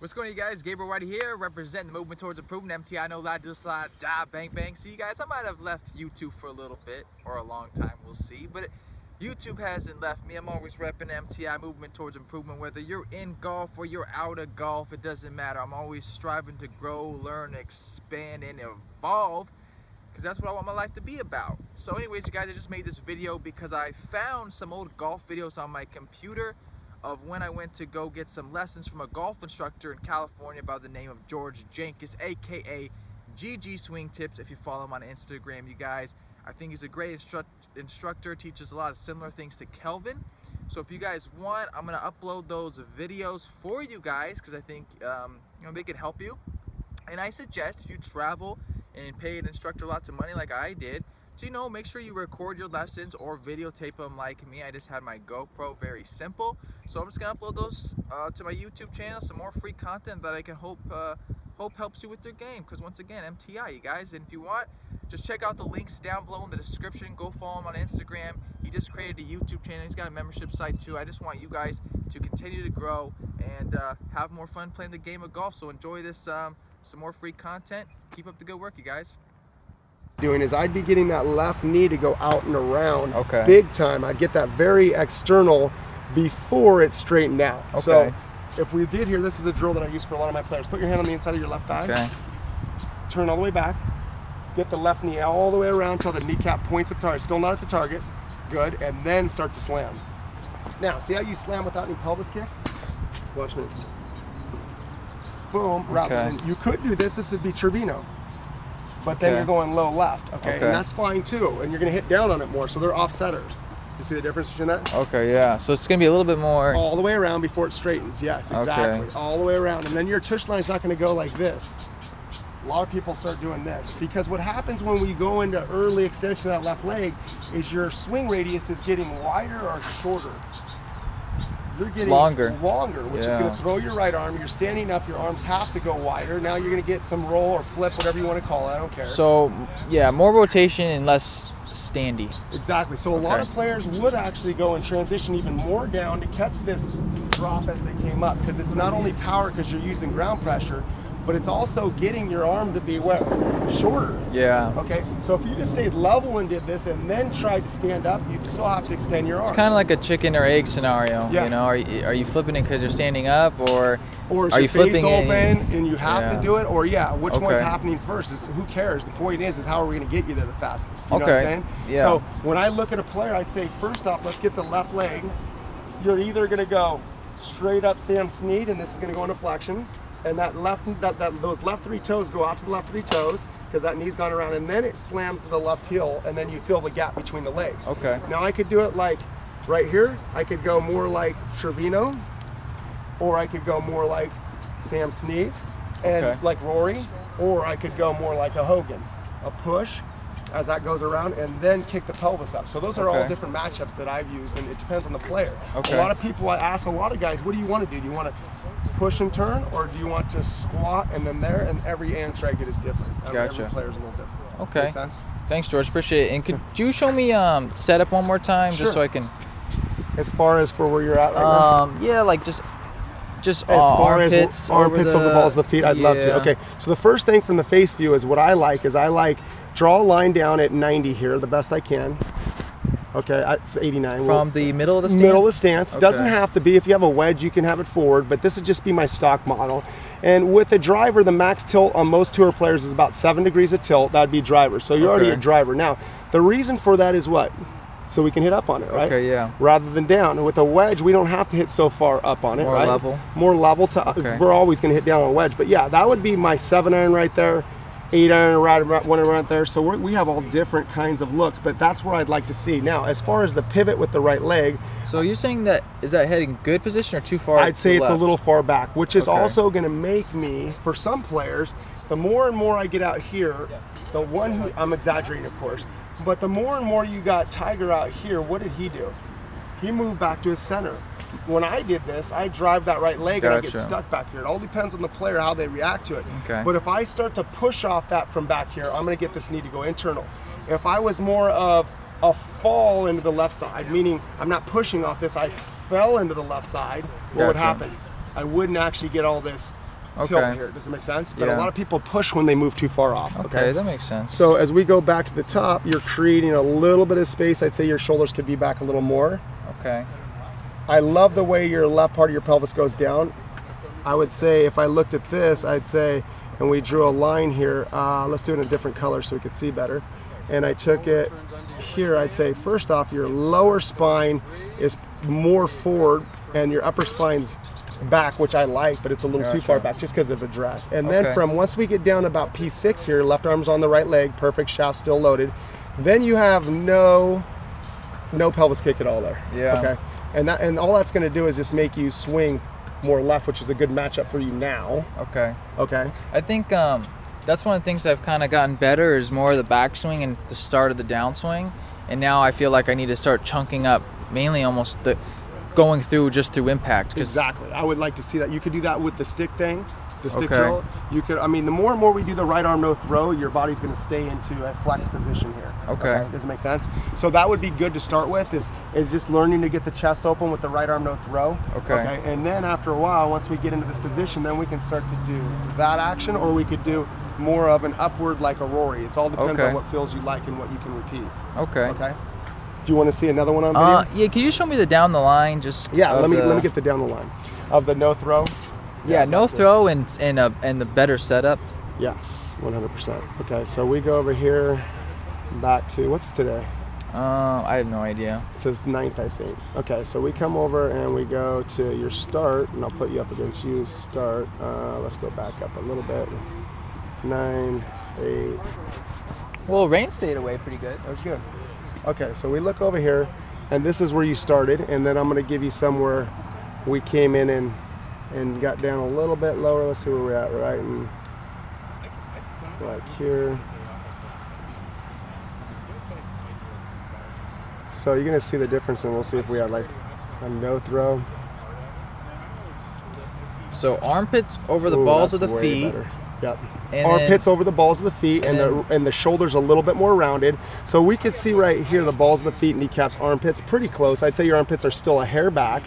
What's going on, you guys? Gabe right here, representing the movement towards improvement. MTI, no lie, do slide, die, bang, bang. See, you guys, I might have left YouTube for a little bit or a long time, we'll see. But YouTube hasn't left me. I'm always repping MTI, movement towards improvement. Whether you're in golf or you're out of golf, it doesn't matter. I'm always striving to grow, learn, expand, and evolve, because that's what I want my life to be about. So anyways, you guys, I just made this video because I found some old golf videos on my computer of when I went to go get some lessons from a golf instructor in California by the name of George Jenkins, aka GG Swing Tips. If you follow him on Instagram, you guys, I think he's a great instructor, teaches a lot of similar things to Kelvin. So if you guys want, I'm gonna upload those videos for you guys because I think you know, they can help you. And I suggest if you travel and pay an instructor lots of money like I did, so, you know, make sure you record your lessons or videotape them like me. I just had my GoPro, very simple. So I'm just gonna upload those to my YouTube channel, some more free content that I can hope helps you with your game. Because once again, MTI, you guys. And if you want, just check out the links down below in the description. Go follow him on Instagram. He just created a YouTube channel. He's got a membership site too. I just want you guys to continue to grow and have more fun playing the game of golf. So enjoy this, some more free content. Keep up the good work, you guys. Doing is I'd be getting that left knee to go out and around big time. I'd get that very external before it's straightened out. So if we did here, this is a drill that I use for a lot of my players. Put your hand on the inside of your left thigh. Turn all the way back. Get the left knee all the way around until the kneecap points at the target. Still not at the target. Good. And then start to slam. Now, see how you slam without any pelvis kick? Watch me. Boom. And you could do this. This would be Trevino. But then you're going low left, and that's fine too. And you're gonna hit down on it more, so they're offsetters. You see the difference between that? Okay, yeah. So it's gonna be a little bit more all the way around before it straightens. Yes, exactly. All the way around, and then your tush line's not gonna go like this. A lot of people start doing this because what happens when we go into early extension of that left leg is your swing radius is getting wider or shorter. You're getting longer, which is going to throw your right arm. You're standing up, your arms have to go wider. Now you're going to get some roll or flip, whatever you want to call it. I don't care. So, yeah, more rotation and less standy. Exactly. So a lot of players would actually go and transition even more down to catch this drop as they came up, because it's not only power because you're using ground pressure, but it's also getting your arm to be shorter. Yeah. Okay. So if you just stayed level and did this and then tried to stand up, you'd still have to extend your arms. It's kind of like a chicken or egg scenario. Yeah. You know, are you flipping it because you're standing up, or is are you flipping open and you have to do it, or which one's happening first? Who cares? The point is how are we going to get you there the fastest? You know what I'm saying? Yeah. So when I look at a player, I'd say first off, let's get the left leg. You're either going to go straight up Sam Snead, and this is going to go into flexion. And those left three toes go out to the left three toes because that knee's gone around, and then it slams to the left heel, and then you feel the gap between the legs. Okay. Now I could do it like right here. I could go more like Trevino, or I could go more like Sam Snead and like Rory, or I could go more like a Hogan, a push as that goes around, and then kick the pelvis up. So those are all different matchups that I've used, and it depends on the player. A lot of people, I ask a lot of guys, what do you want to do? Do you want to push and turn, or do you want to squat and then there? And every answer I get is different. Every player's a little different. Okay. Make sense? Thanks, George. Appreciate it. And could you show me setup one more time, just so I can? As far as for where you're at right now? Yeah, like just as far as armpits over the balls of the feet, I'd love to. Okay. So the first thing from the face view is what I like draw a line down at 90 here, the best I can. Okay, it's 89. From the middle of the stance? Middle of the stance. Doesn't have to be. If you have a wedge, you can have it forward, but this would just be my stock model. And with a driver, the max tilt on most tour players is about 7 degrees of tilt. That'd be driver. So you're already a driver. Now, the reason for that is what? So we can hit up on it, right? Okay, yeah. Rather than down. And with a wedge, we don't have to hit so far up on it, right? More level. More level to, we're always going to hit down on a wedge. But yeah, that would be my 7-iron right there. 8-iron right there. So we have all different kinds of looks, but that's where I'd like to see. Now, as far as the pivot with the right leg. So you're saying that, is that heading good position or too far? I'd say it's a little far back, which is also going to make me, for some players, the more and more I get out here, the one who, I'm exaggerating of course, but the more and more you got Tiger out here, what did he do? He moved back to his center. When I did this, I drive that right leg and I get stuck back here. It all depends on the player, how they react to it. But if I start to push off that from back here, I'm gonna get this knee to go internal. If I was more of a fall into the left side, meaning I'm not pushing off this, I fell into the left side, what would happen? I wouldn't actually get all this tilt here. Does it make sense? But a lot of people push when they move too far off. Okay, that makes sense. So as we go back to the top, you're creating a little bit of space. I'd say your shoulders could be back a little more. Okay. I love the way your left part of your pelvis goes down. I would say if I looked at this, I'd say, and we drew a line here, let's do it in a different color so we could see better. And I took it here, I'd say first off, your lower spine is more forward and your upper spine's back, which I like, but it's a little too far back just because of address. And then from once we get down about P6 here, left arm's on the right leg, perfect, shaft still loaded, then you have no pelvis kick at all there. Yeah. Okay. And all that's going to do is just make you swing more left, which is a good matchup for you now. Okay. Okay. I think that's one of the things I've kind of gotten better is more of the backswing and the start of the downswing. And now I feel like I need to start chunking up, mainly almost going through just through impact. Exactly. I would like to see that. You could do that with the stick thing, the stick drill. You could, I mean, the more and more we do the right arm no throw, your body's going to stay into a flex position here. Okay. Does it make sense? So that would be good to start with is just learning to get the chest open with the right arm no throw. Okay. And then after a while, once we get into this position, then we can start to do that action, or we could do more of an upward like a Rory. It all depends on what feels you like and what you can repeat. Okay. Okay. Do you want to see another one on video? Yeah, can you show me the down the line? Just let me get the down the line of the no throw. Yeah, no throw and the better setup. Yes, 100%. Okay, so we go over here back to what's today? I have no idea. It says 9th, I think. Okay, so we come over and we go to your start, and I'll put you up against you. Start. Let's go back up a little bit. 9, 8. Well, rain stayed away pretty good. That's good. Okay, so we look over here, and this is where you started, and then I'm going to give you somewhere we came in and got down a little bit lower. Let's see where we're at, right? And like here. So you're going to see the difference, and we'll see if we have like a no throw. So armpits over the balls of the feet. Better. Yep. Armpits over the balls of the feet, and the shoulders a little bit more rounded. So we could see right here the balls of the feet, kneecaps, armpits pretty close. I'd say your armpits are still a hair back.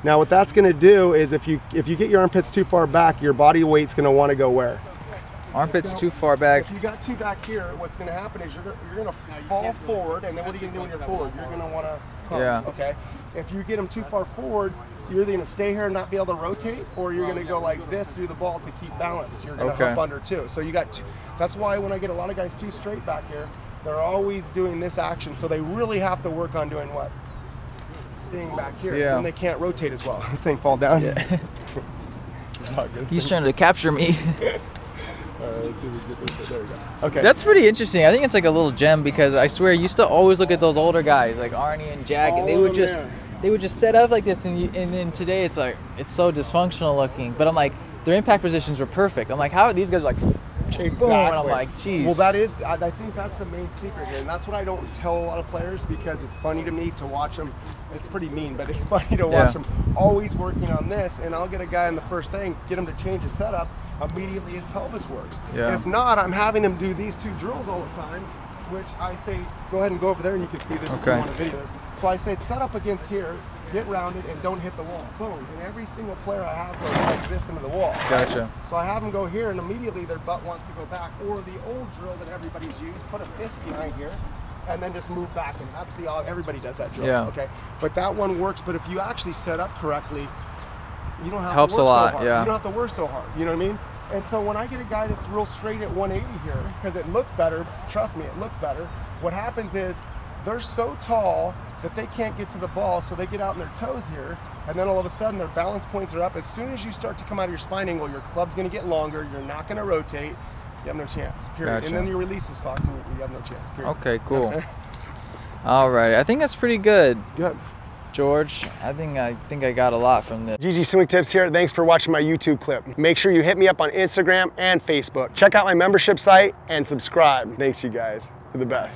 Now what that's going to do is if you get your armpits too far back, your body weight's going to want to go where? Armpits too far back. If you got too back here, what's going to happen is you're going to fall forward, and then what are you going to do when you're forward? You're going to want to hump, okay? If you get them too far forward, so you're either going to stay here and not be able to rotate, or you're going to go like this through the ball to keep balance. You're going to hump under too. So you got that's why when I get a lot of guys too straight back here, they're always doing this action. So they really have to work on doing what? Staying back here. And they can't rotate as well. This thing fall down. Yeah. He's trying to capture me. Let's see if we can get this. There we go. Okay. That's pretty interesting. I think it's like a little gem because I swear you used to always look at those older guys like Arnie and Jack, and they would just set up like this, and then today it's like it's so dysfunctional looking. But I'm like, their impact positions were perfect. I'm like, how are these guys like? Exactly. Boom, and I'm like, geez. Well, I think that's the main secret here, and that's what I don't tell a lot of players because it's funny to me to watch them. It's pretty mean, but it's funny to watch them always working on this, and I'll get a guy in the first thing, get him to change his setup, immediately his pelvis works. If not, I'm having him do these two drills all the time, which I say, go ahead and go over there and you can see this if you want to video this. So I say, set up against here, get rounded, and don't hit the wall. Boom. And every single player I have goes like this into the wall. Gotcha. So I have them go here, and immediately their butt wants to go back. Or the old drill that everybody's used, put a fist behind here, and then just move back. And that's everybody does that drill. Okay. But that one works. But if you actually set up correctly, you don't have to work so hard. You don't have to work so hard. You know what I mean? And so when I get a guy that's real straight at 180 here, because it looks better, trust me, it looks better. What happens is they're so tall that they can't get to the ball, so they get out on their toes here, and then all of a sudden their balance points are up. As soon as you start to come out of your spine angle, your club's going to get longer, you're not going to rotate, you have no chance, period. And then your release is fucked, and you have no chance, period. Okay, cool. All right, I think that's pretty good. Good. George, I think I got a lot from this. GG Swing Tips here. Thanks for watching my YouTube clip. Make sure you hit me up on Instagram and Facebook. Check out my membership site and subscribe. Thanks, you guys. You're the best.